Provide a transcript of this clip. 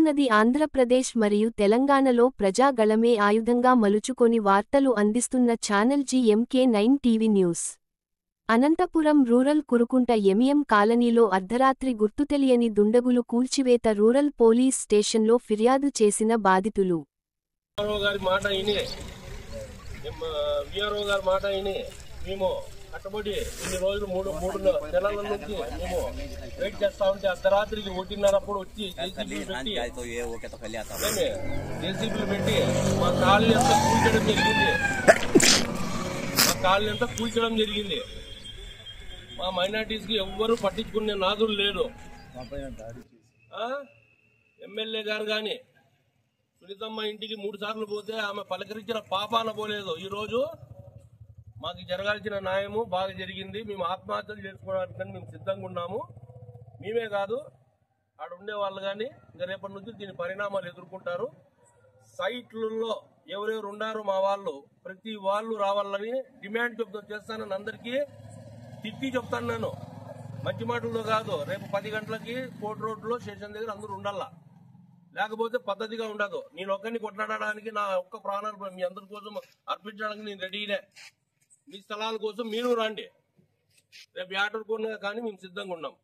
వస్తున్నది ఆంధ్రప్రదేశ్ మరియు తెలంగాణలో ప్రజాగళమే ఆయుధంగా మలుచుకొని వార్తలు అందిస్తున్న channel GMK9 TV news. Anantapuram rural Kurukunta MM కాలనీలో అర్ధరాత్రి గుర్తుతెలియని దుండగులు కూల్చివేత రూరల్ పోలీస్ స్టేషన్లో ఫిర్యాదు చేసిన బాధితులు. కట్టబడి ఇన్ని రోజులు మూడు నెలల నుంచి మేము వెయిట్ చేస్తా ఉంటే అర్ధరాత్రికి 1:30 వచ్చి జేసీబీలు పెట్టి మా కాలనీ అంతా కూల్చడం జరిగింది. మా మైనార్టీస్ కి ఎవ్వరూ పట్టించుకునే నాదులు లేదు. ఎమ్మెల్యే గారు కానీ సునీతమ్మ ఇంటికి 3 సార్లు పోతే ఆమె పలకరించిన పాపాన పోలేదు. ఈ రోజు మాకు జరగాల్సిన న్యాయము బాగా జరిగింది. మేము ఆత్మహత్యలు చేసుకోవడానికి మేము సిద్ధంగా ఉన్నాము. మేమే కాదు, ఆడ ఉండే వాళ్ళు కానీ ఇంకా రేపటి నుంచి దీని పరిణామాలు ఎదుర్కొంటారు. సైట్లలో ఎవరెవరు ఉన్నారో మా వాళ్ళు ప్రతి వాళ్ళు రావాలని డిమాండ్ చేస్తానని అందరికీ తిట్టి చెప్తాను. నేను మంచి మాటల్లో కాదు. రేపు 10 గంటలకి కోర్టు రోడ్లో స్టేషన్ దగ్గర అందరూ ఉండాలా, లేకపోతే పద్ధతిగా ఉండదు. నేను ఒక్కరిని కొట్లాడడానికి, నా ఒక్క ప్రాణాలు మీ అందరి కోసం అర్పించడానికి నేను రెడీనే. మీ స్థలాల కోసం మీరు రండి. రేపు ఆర్డర్ కొన్నా కానీ మేము సిద్ధంగా ఉన్నాం.